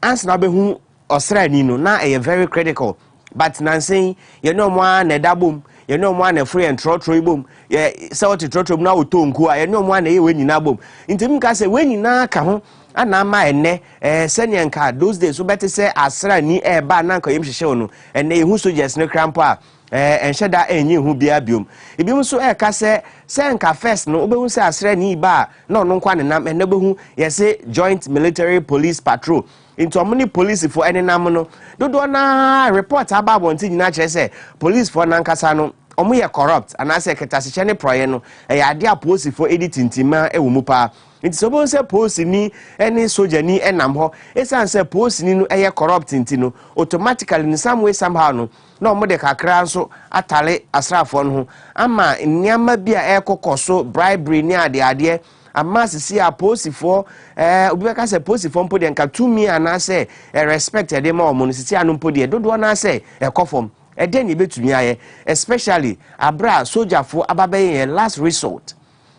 answer na be hu osra ni no na e very critical but nansen ye no mo na dabom ye no mo na free and trotro bom ye se what trotro na otonku a ye no mo na ye wenyina bom ntim ka se wenyina ka ho ana ma enne senior nka those days so better say asra ni ba na nka yem hwehwe no enne ye hu soldiers no krampo a enhyeda enyi hu bia biom ebiom so ka se nka first no obehu se asra ni ba na ono nkwa ne nam enne behu ye se joint military police patrol into omni police for any nam no dodo na report about wonti nyina kire se police for nankasa no omo ye corrupt and ase ketase ne proye no ade a police for editintima e wo mu pa nti so bon se police ni any soldier ni enam ho esan se police ni no ye corrupt nti no automatically in some way somehow no na omo de kakra nso atale asrafo no ho ama nyama bia ekokoso bribery ni ade ama sisi a posifo obi ka se posifo mpo de nka tumi anase respect de ma omo sisi anu mpo de dodo na se ekofom ede ni betumi aye especially abra soldierfo ababe last resort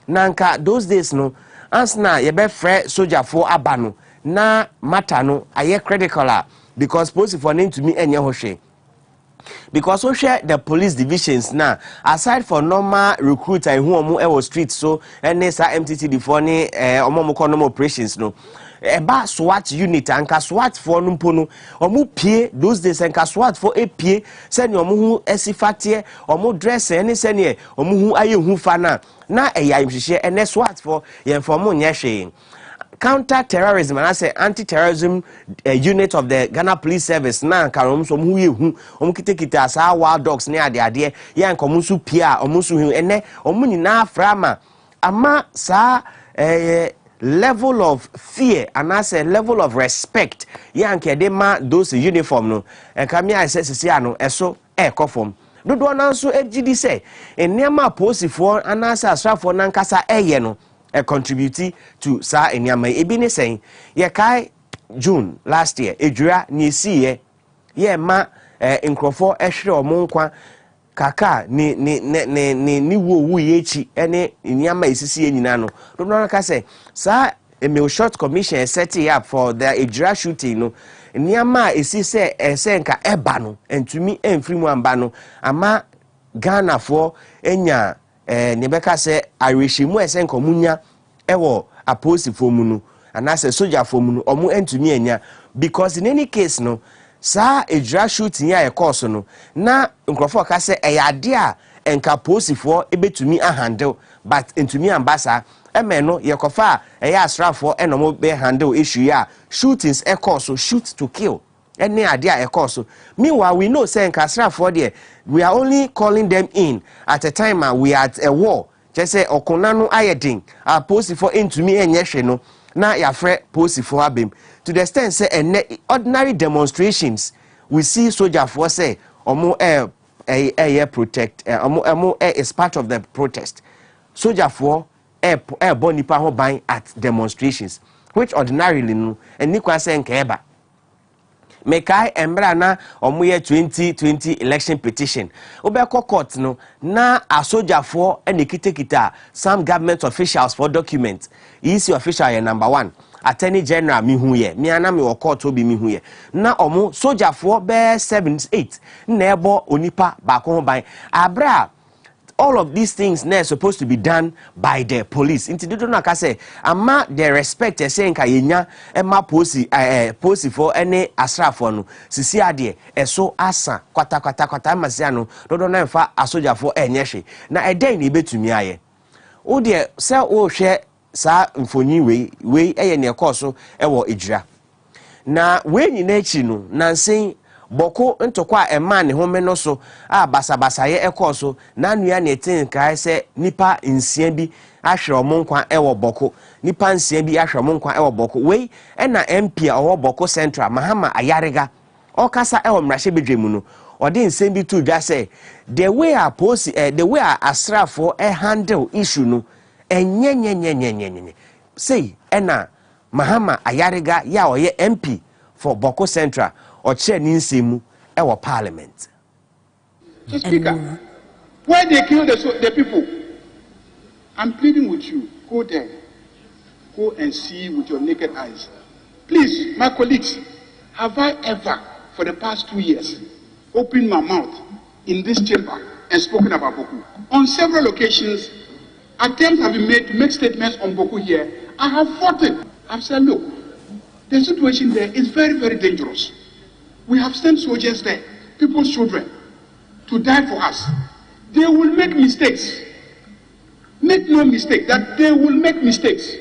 nanka those days no ansna ye be free soldierfo abano na matter no aye critical because posifo need to me enye hwehwe. Because we share the police divisions now, aside for normal recruiter who omo street so any sa MTT before ni omo economic operations no eba SWAT unit anka SWAT for no mpo omo pie those days anka SWAT for e pie send omo hu esifate omo dress any send omo hu aye hu fa na eya imhihye ene SWAT for ye inform nya hwe counter-terrorism and I say anti-terrorism unit of the Ghana Police Service na karom so mu yehu kita asa wild dogs ne ade ya nkomu su pia omu su hu ene omu nyina frama ama sa level of fear and I say level of respect ya nkede ma those uniform no kami I say sisi ano eso ekofom dodo na nso ejidi say enema posifo anasa asrafo na nkasa eye no contribute to sa enyama ebi ne sen ye kai June last year ejura ni si ye ma nkrofo ehwere omonkwa kaka ni wo ye chi ene enyama esisi ye nyina no do no ka say sa email short commission set up for the ejura shooting no enyama esi se nka eba no entumi emfiri mu amba no ama Ghana for enya nebeka se areshimu esen komunya ewo aposi fomunu anase soldier fomunu omu entumi enya because in any case no sa ejura shooting ya course no na nkrofo ka se eyade a enka posifo ebetumi a handle but entumi ambasa emeno yekofa eya asrafo enomo be handle issue ya shootings course shoot to kill any idea a course. Meanwhile, we know saying Kasra for there, we are only calling them in at a time we are at a war. Just say Okonano ayeding a post for into me and yesheno. Now ya fre post for abim. To the extent say ordinary demonstrations we see soldier for say omo air protect omo is part of the protest. Soldier for air bonipa ho ban at demonstrations, which ordinarily no and nikwa say nkeba. Mekai embra na omoye 2020 election petition obeko court no na asoja for enikita some government officials for document is official ye number 1 attorney general mi hu ye mi ana me wo court obi mi hu ye na omo soja for be 7-8 na ebo onipa ba ko ban abra all of these things now supposed to be done by the police. Inti do not say ama the respect saying ka yenya ema posi for any asrafo no sisi ade eso asa kwata masia no do na mfa asoja for enyehwe na eden ni betumi aye wo de se wo hwe sa mfonyi we eye ne ekoso ewo ejura na we nyina echi no nansen boko ntokwa ema ne home no so a basabasa ye ekoso na nua ne tin kai se nipa nsia bi ahwe omonkwa ewo boko nipa nsia bi ahwe omonkwa ewo boko we na MP a owo boko central mahama ayarega okasa ewo mrahye bedwemu no odi nsem bi to dwa se the way asrafo handle issue no enyenyenyenyenyenye say na mahama ayarega ya oye MP for boko central or chair ninsemu ewo parliament. So Speaker, why they kill the people? I'm pleading with you, go there. Go and see with your naked eyes. Please, my colleagues, have I ever, for the past 2 years, opened my mouth in this chamber and spoken about Boko? On several occasions, attempts have been made to make statements on Boko here. I have fought it. I've said, look, the situation there is very, very dangerous. We have sent soldiers there, people's children, to die for us. They will make mistakes. Make no mistake that they will make mistakes.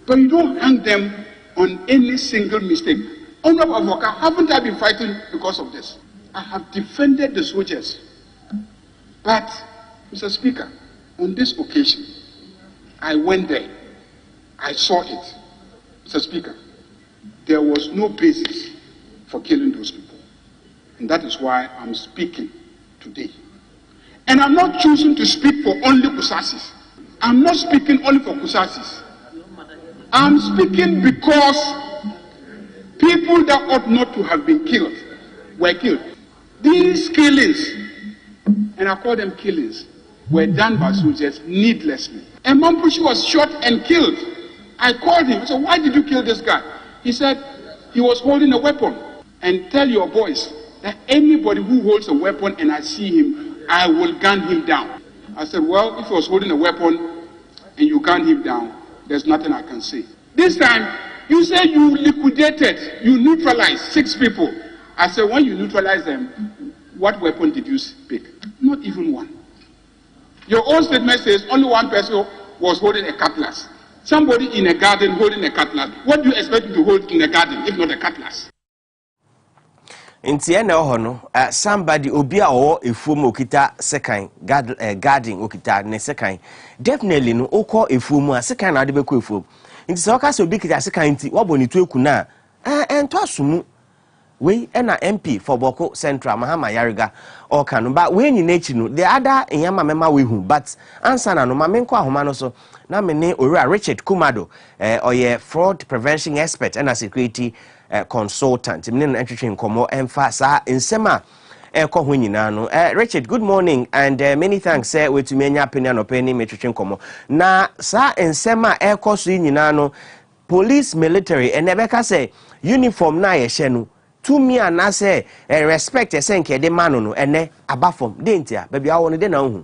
But you don't hang them on any single mistake. Honorable Avoka, haven't I been fighting because of this? I have defended the soldiers. But, Mr. Speaker, on this occasion, I went there. I saw it. Mr. Speaker, there was no basis for killing those people. And that is why I'm speaking today. And I'm not choosing to speak for only Kusasis. I'm not speaking only for Kusasis. I'm speaking because people that ought not to have been killed were killed. These killings, and I call them killings, were done by soldiers needlessly. And Mampushi was shot and killed. I called him. I said, why did you kill this guy? He said he was holding a weapon. And tell your boys that anybody who holds a weapon and I see him, I will gun him down. I said, well, if he was holding a weapon and you gun him down, there's nothing I can say. This time, you said you liquidated, you neutralized 6 people. I said, when you neutralize them, what weapon did you pick? Not even one. Your own statement says only one person was holding a cutlass. Somebody in a garden holding a cutlass. What do you expect to hold in a garden if not a cutlass? Nti ene ho no somebody obi a o efuom okita second garden okita ne second definitely no okọ efuom a second na de beko efuom nti se oka se obi kita second nti wabo ni tu eku na ento asomu we na MP for Boko Central Mahama Yariga or kanu but we nyina echi no the other enyama mema we hu but answer na no ma menko ahoma no so na me ne Owura Richard Kumado oye fraud prevention expert and a security consultant. Richard, good morning and many thanks with to many opinion opinion metric komo. Na sa ensema eko su nyina police military and nebeka say uniform na ye hye to me and say respect esenke de manu no ene abafom dentia baby awo no de na hu.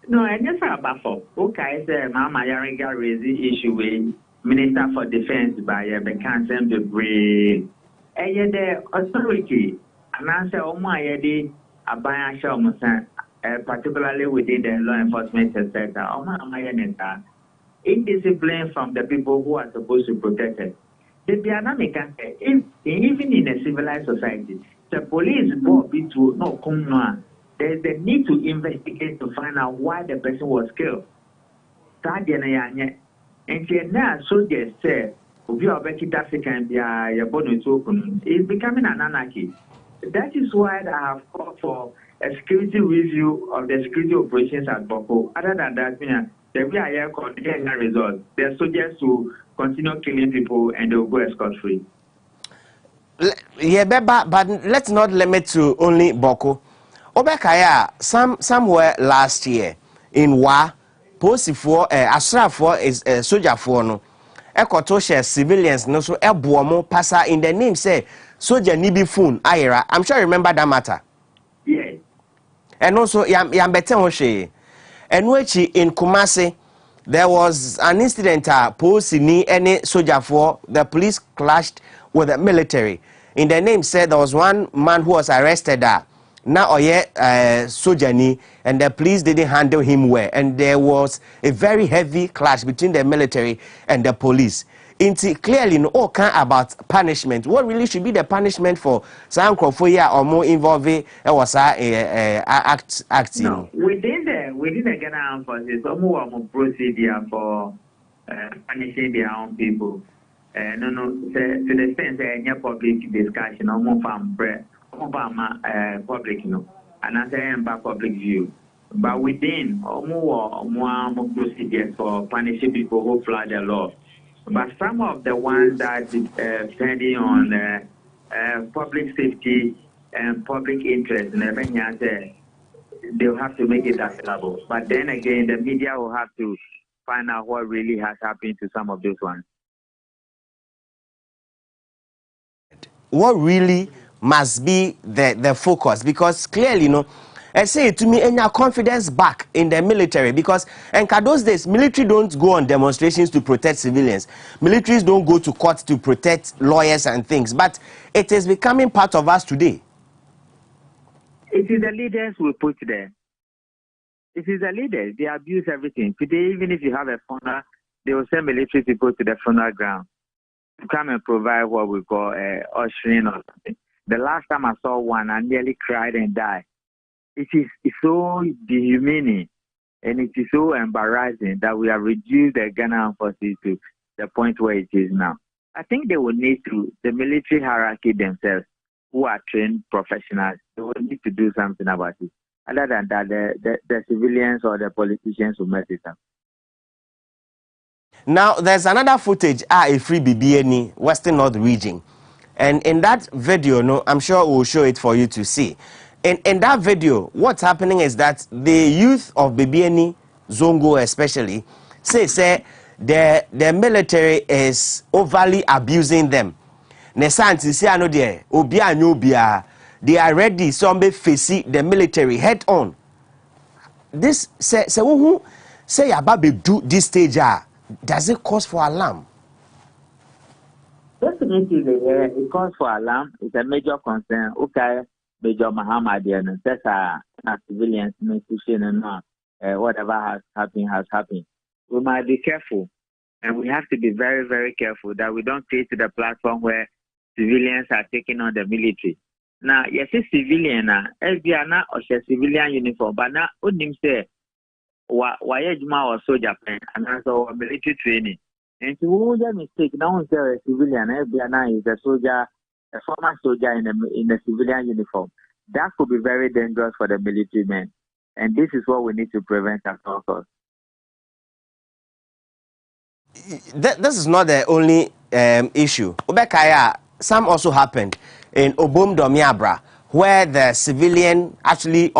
No, I just abafom. Okay, say Mama Yariga raise the issue with Minister for Defense by the Council de Bray. The authority, and answer Omayedi, Abaya Shamusan, particularly within the law enforcement sector, Omayaneta, indiscipline from the people who are supposed to protect it. The dynamic, even in a civilized society, the police board to no come. There's the need to investigate to find out why the person was killed. And now soldiers say, it's becoming an anarchy. That is why I have called for a security review of the security operations at Boko. Other than that, the VIA continuing results. The soldiers to continue killing people and they'll go scot-free. Yeah, but let's not limit to only Boko. Obekaya, somewhere last year in Wa. Posifo asrafo is soldierfo no ekoto share civilians no so ebomo pasa in the name say soldier ni bi phone ayera. I'm sure you remember that matter. Yes. And also yam beten ho hwe eno echi in Kumasi there was an incident posi ni any soldierfo the police clashed with the military in the name said there was one man who was arrested now sojani and the police didn't handle him well and there was a very heavy clash between the military and the police. It's clearly no all kind about punishment. What really should be the punishment for some crofia or more involving was acting? No, within the Ghana Armed Forces, some procedure for punishing their own people. No, to the extent any public discussion or more from public, and as I am public view. But within more procedures for punishing people who fly the law. But some of the ones that depending on public safety and public interest, they'll have to make it available. But then again, the media will have to find out what really has happened to some of those ones. what really must be the focus? Because clearly, you know, I say to me, and your confidence back in the military, because in those days, military don't go on demonstrations to protect civilians. Militaries don't go to court to protect lawyers and things. But it is becoming part of us today. It is the leaders we put there. It is the leaders. They abuse everything. Today, even if you have a funeral, they will send military people to the funeral ground to come and provide what we call ushering or something. The last time I saw one, I nearly cried and died. It's so dehumaning and it is so embarrassing that we have reduced the Ghana Armed Forces to the point where it is now. I think they will need to, the military hierarchy themselves, who are trained professionals, they will need to do something about it. Other than that, the civilians or the politicians will mess it up. Now, there's another footage a free BBNE, Western North region. And in that video, no, I'm sure we'll show it for you to see. In that video, what's happening is that the youth of BBNE, Zongo especially, say the military is overly abusing them. They are ready, some be facing the military head on. This say who say about do this stage, does it cause for alarm? Definitely, it calls for alarm. It's a major concern. Okay, Major Muhammad, and that's civilians, and whatever has happened. We might be careful, and we have to be very, very careful that we don't create the platform where civilians are taking on the military. Now, yes, a civilian, FBI na or civilian uniform, but now, Udim say, why or soldier and also military training. And to hold a mistake, now is a civilian, FBI is a soldier, a former soldier in a civilian uniform. That could be very dangerous for the military men. And this is what we need to prevent at all costs. This is not the only issue. Ubekaya, some also happened in Obom Domiabra, where the civilian actually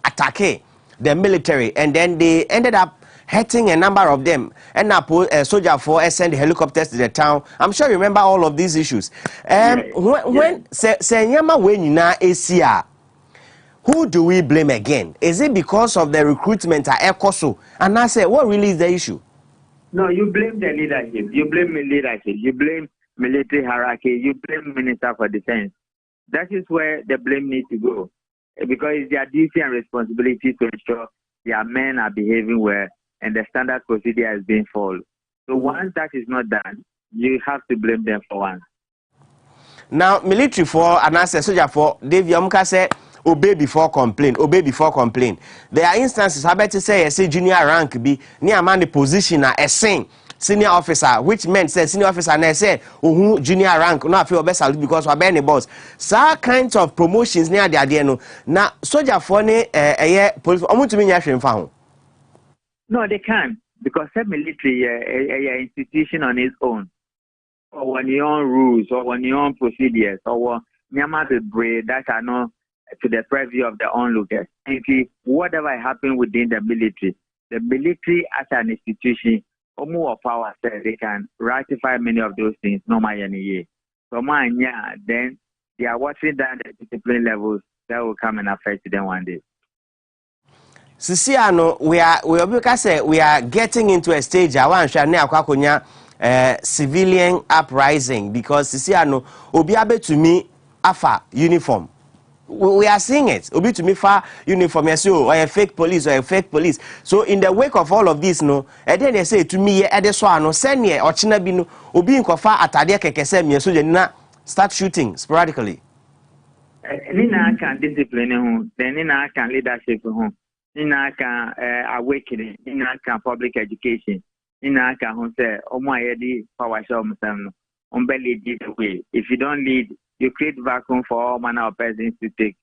attacked the military, and then they ended up hurting a number of them. And now soldier for send helicopters to the town. I'm sure you remember all of these issues. When Senyama Wenina Asia, who do we blame again? Is it because of the recruitment at ECOSO? And I say, what really is the issue? No, you blame the leadership. You blame leadership. You blame military hierarchy. You blame Minister for Defense. That is where the blame needs to go. Because it's their duty and responsibility to ensure their men are behaving well and the standard procedure is being followed. So once that is not done, you have to blame them for once. Now, military for and I say soldier for Dave Yamka said obey before complain, obey before complain. There are instances I bet to say junior rank be near man the position a senior officer, which meant say senior officer and I say junior rank no feel best because we're any boss. So kinds of promotions near the idea no. Now soldier for police to me no, they can't, because the military institution on its own, or on your own rules, or on your own procedures, or nyama the bread that are not to the preview of the onlookers. And whatever happened within the military as an institution, or more power, they can ratify many of those things. No matter any year. So then they are watching down the discipline levels that will come and affect them one day. Sisiano, we are getting into a stage I want to civilian uprising, because Sisiano obiabe to me afa uniform. We are seeing it. Obi to me fa uniform, yes, or a fake police or a fake police. So in the wake of all of this, no, and then they say to me, Edeswano, send ye or Chinabino, Obi in Kofa atadia kekesem, so they start shooting sporadically. Nina can discipline, then Nina can leadership. Nina can awakening, Nina can public education, Nina can say, oh my edi power show belly lead the way. If you don't lead, you create vacuum for all manner of persons to take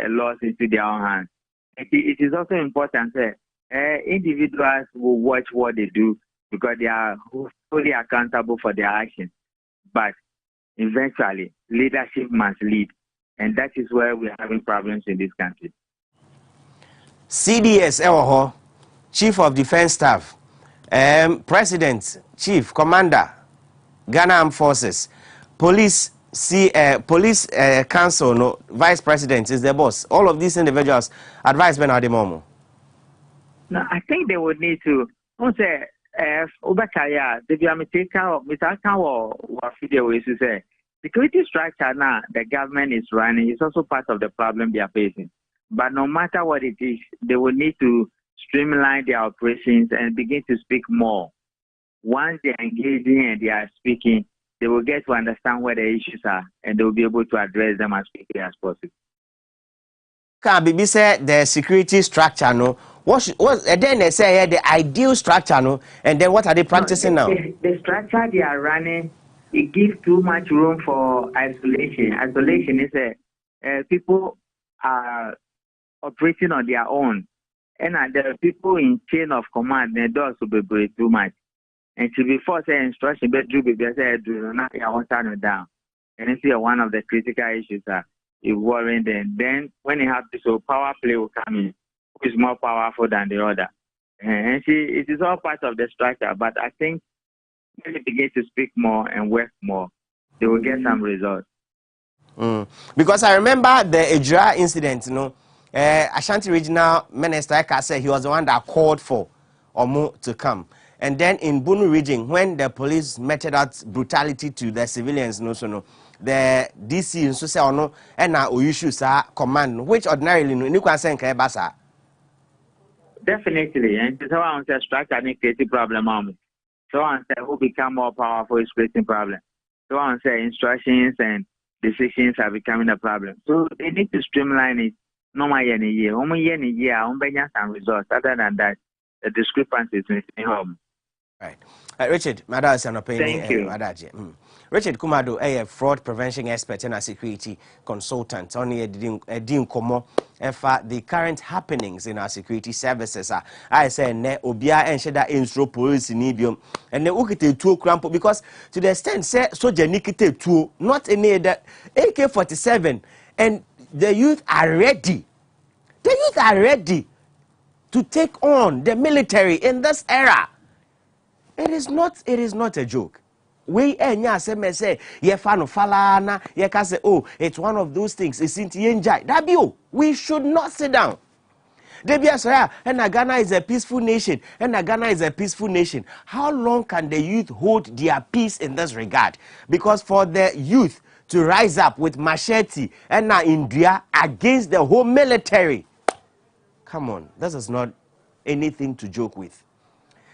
laws into their own hands. It is also important that individuals will watch what they do because they are fully accountable for their actions. But eventually, leadership must lead. And that is where we are having problems in this country. CDS, Chief of Defense Staff, President, Chief, Commander, Ghana Armed Forces, Police, see police council, no, vice president is the boss. All of these individuals advise Ben Ademomo. No, I think they would need to. Don't say, Obakaya, the Biamiteka or Mitaka or video is to say, security structure now the government is running is also part of the problem they are facing. But no matter what it is, they will need to streamline their operations and begin to speak more. Once they are engaging and they are speaking, they will get to understand where the issues are and they will be able to address them as quickly as possible. Can be said the security structure, no? What then they say the ideal structure, no? And then what are they practicing now? The structure they are running, it gives too much room for isolation. Isolation is people are operating on their own, and there are people in chain of command. Their doors will be too much, and to be forced instruction, but do be better do not want to down. And it's one of the critical issues that is worrying them. Then when you have this, so power play will come in, who is more powerful than the other, and it is all part of the structure. But I think when they begin to speak more and work more, they will get some results. Because I remember the Ejura incident, you know, Ashanti Regional Minister Eka said he was the one that called for Omo to come. And then in Bunu region, when the police meted out brutality to the civilians, no, so no, the DC in so no, and now issue command, which ordinarily no, you can say basa. Definitely, and so on says structure and creative problem on. So on say who become more powerful is creating problem. So on say instructions and decisions are becoming a problem. So they need to streamline it. No more year, some results. Other than that, the discrepancies in home. Right. Richard, Madam is an opinion. Thank you. Richard Kumado, a fraud prevention expert and a security consultant. Only a din komo the current happenings in our security services. I say ne obia and sheda instro police in Ibium and the ukite two crampo because to the extent say soja nikite two, not any that AK-47 and the youth are ready. The youth are ready to take on the military in this era. It is not a joke. We say ye fano falana ye can say oh it's one of those things it's in enjoy. We should not sit down. And Ghana is a peaceful nation. And Ghana is a peaceful nation. How long can the youth hold their peace in this regard? Because for the youth to rise up with machete and now India against the whole military, come on, this is not anything to joke with.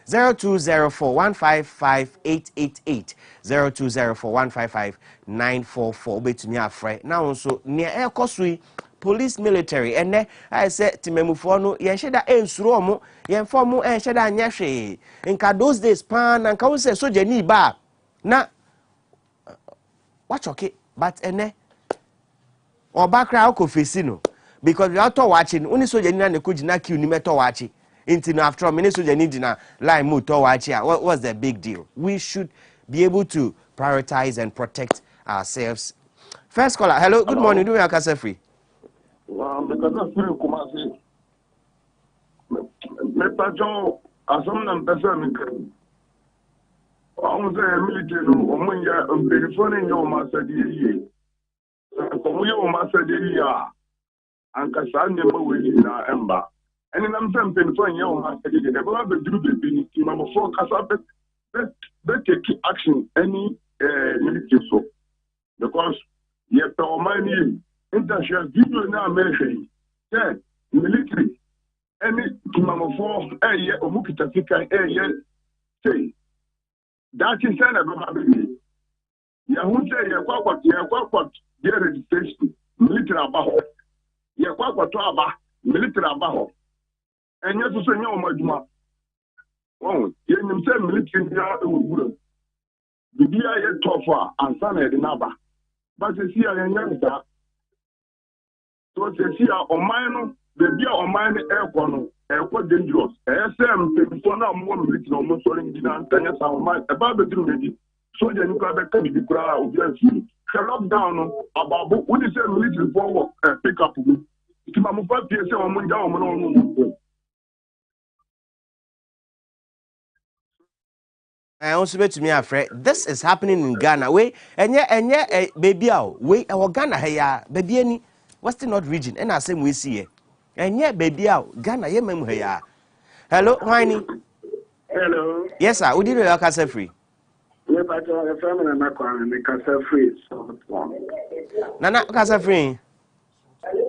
0204-155-888 0204-155-944 betumi afre now also near ekosui police military ene I say timemufo no yen heda ensuro omo yen formu en heda anya hwe nka those days pan nka wo say soja ni ba na wachoke but ene obakra akofesi no because we are to watching uni soja ni na ne kugina kiu ni meto wachi. After a minute, what's the big deal? We should be able to prioritize and protect ourselves. First caller, hello, good morning. Do we have a free? Because I'm free, Kumasi. Mr. John, as I'm person, I'm military, I'm telephone in your master. Come your master, and Kassan never will in our ember. And then I'm saying, for you, I said, they will have a do the ability, number 4, they take action any military so. Because you have to money, international video now, American, yeah, military, any number 4, yeah, or Mukita, yeah, say, that is an ability. Yahoo say, you're their registration, military about, you're what military about. And yes, so no more. Oh, you say military would be a tougher and son at the number. But you see, I am that. So you see, on mine, the beer on mine aircon, airport dangerous. SM, so now more military almost calling dinner and tell us about the dream. So then you can be the crowd of your feet. Lock down about what is a military forward pick up. It's my mobile PSA on down. I also bet to me afraid this is happening in Ghana. We and baby we our Ghana here baby any Western North region and I same we see it. And yet baby out Ghana ye mem here. Hello, Whiny. Hello. Yes, sir. Who did you say free? Me pato e family na kwa me kasa free salt form. Nana kasa free.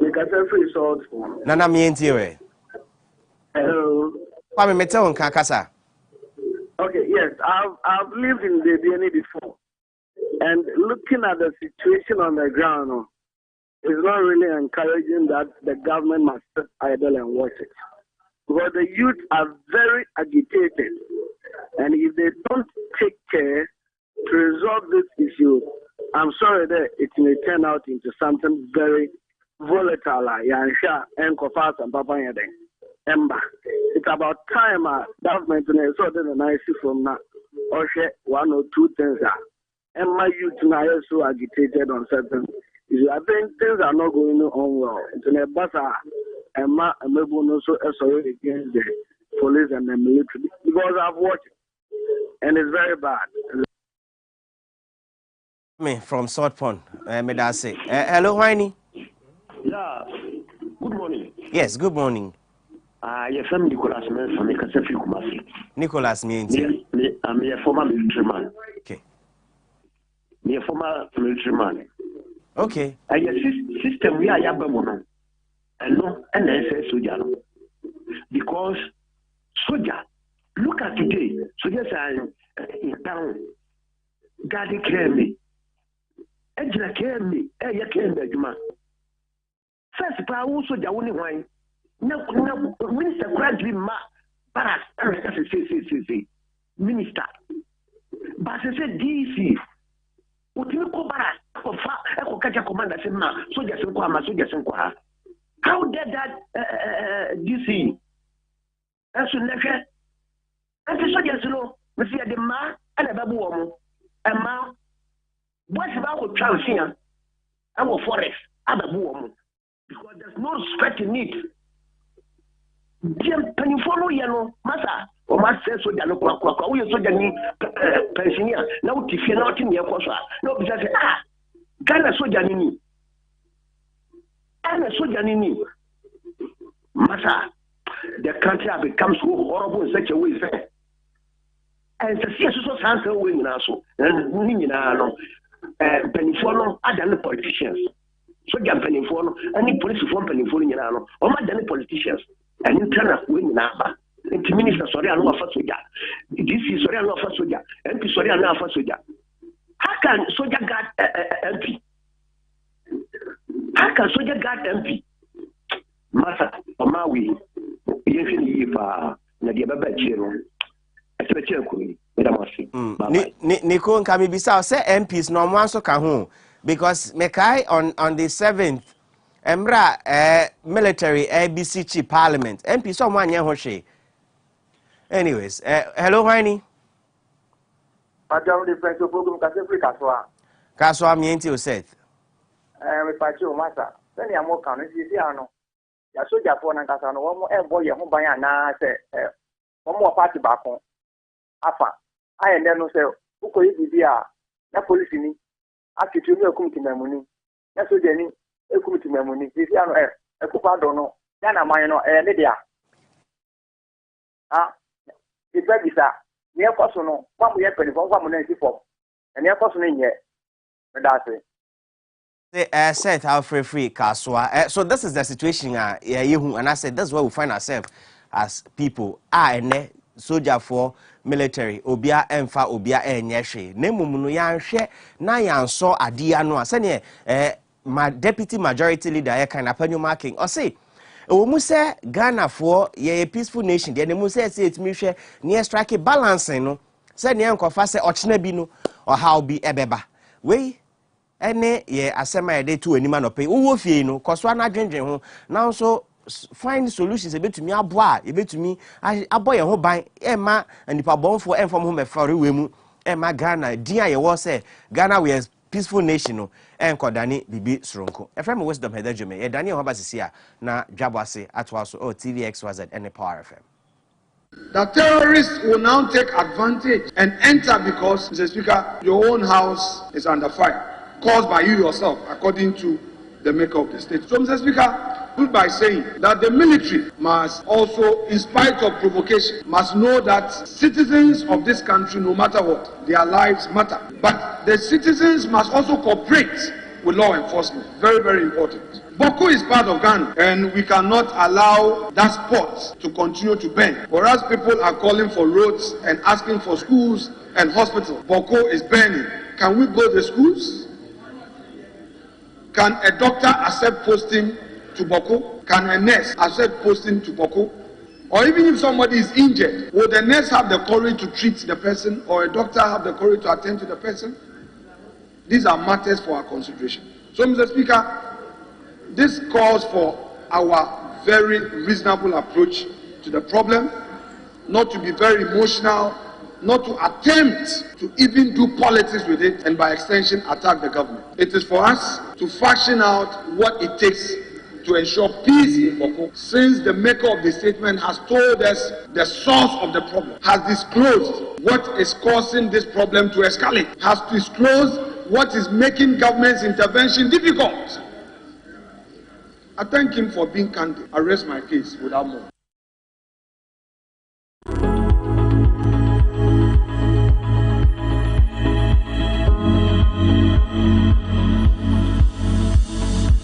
Me kasa free salt form. Nana me enti. Hello. Kwame me tell on kasa. Okay, yes, I've lived in the DNA before, and looking at the situation on the ground, it's not really encouraging that the government must sit idle and watch it. Because the youth are very agitated, and if they don't take care to resolve this issue, I'm sorry that it may turn out into something very volatile. It's about time government so the nice from now or share one or two things and my youth now are so agitated on certain issues. I think things are not going on well. It's in a bazaar and my also sorry against the police and the military because I've watched it and it's very bad. Me from South Pond, Medase. Hello, Whiny. Yeah, good morning. Yes, good morning. Your family Nicholas man from Kasafi Kumasi. Nicholas Mienti. I'm a former military man. Okay. Me a former military man. Okay. And your system we are yabamono. And no, and I say soldier. Because soldier, look at today. Soldiers are in town. God care me. Ejina care me. You care me, Juma. First, power soldier only one. No, Minister gradually Baras, Minister. But I said DC. What you call Baras? Echo catch a commander said, Ma, soldiers and Kwama, soldiers and Kwa. How did that DC? That's a lecture. And the soldiers know, we see the Ma and a babu woman. And Ma, what's about Transian? Our forest, other woman. Because there's no respect in it. Can follow Yano, Massa, or Master Soja, who you Soja pensioner, now if you're not in your Cosa, no, because Ghana Soja Nini, and a Soja Nini, Massa, the country has become so horrible in such a way, and the CSO answer women also, and Ninano, Penifolo, other politicians. Soja Penifolo, any police from Penifolo, or other politicians. And in China, we never. The minister, sorry, I know for Soja. This is sorry, I know for Soja. MP, sorry, I know for Soja. How can Soja guard MP? How can Soja guard MP? Masa, Omawi, Yefini, Nadia Babachino. I said, Chekuni, Madame. Nico can be beside say MPs no one so can home because Mekai on the 7th. Emra military ABC chief parliament MP someone yan hoshe. Anyways, hello Whiny. Madam the French program Kasafi Kaswa. Kaswa mienti oset. Me pachi o masa. Send ya mo kan si ano. Ya soja for na kasa no wo e boy ho ban ana se wo mo party back on. Afa. Aye ne no se ukoyi bibia na police ni. Akitu mi okum timamuni. Na soja ni ekumiti memuni sisi ano ekupa do no ya na man no ne dia ife bisa ne ekoso no kwa mo ye pelifo kwa mo na sifo ne ekoso no nye me da say set how free Kaswa. So this is the situation and I said that's where we find ourselves as people ene soldier for military obia emfa obia enyehwe na mum no ya nhwe na ya nso ade ano asene my deputy majority leader here kind of marking or say we say Ghana for a peaceful nation the mu say it me hwe near strike balancing no say near nkofa say ochena bi no or how be ebeba we ene ye asema ye dey to anima no pay wo fie no koso na dwendwen ho now so find solutions ebetumi aboa ebetumi aboye ho ban ema nipa bonfo enfom ho mefare we mu ema Ghana dia ye wo say Ghana we peaceful nation no enkodane bibi sronko efrem wisdom Hededzome ye Daniel Hobasisi a na Dwabo Ase atwa so TVXYZ and Power FM. That terrorists will now take advantage and enter because, Mr. Speaker, your own house is under fire, caused by you yourself, according to the maker of the state. So, Mr. Speaker, by saying that the military must also, in spite of provocation, must know that citizens of this country, no matter what, their lives matter. But the citizens must also cooperate with law enforcement. Very, very important. Boko is part of Ghana, and we cannot allow that sport to continue to burn. Whereas people are calling for roads and asking for schools and hospitals, Boko is burning. Can we build the schools? Can a doctor accept posting to Boko? Can a nurse accept posting to Boko? Or even if somebody is injured, will the nurse have the courage to treat the person, or a doctor have the courage to attend to the person? These are matters for our consideration. So, Mr. Speaker, this calls for our very reasonable approach to the problem, not to be very emotional, not to attempt to even do politics with it, and by extension attack the government. It is for us to fashion out what it takes to ensure peace in Boko, since the maker of the statement has told us the source of the problem, has disclosed what is causing this problem to escalate, has disclosed what is making government's intervention difficult. I thank him for being candid. I rest my case without more.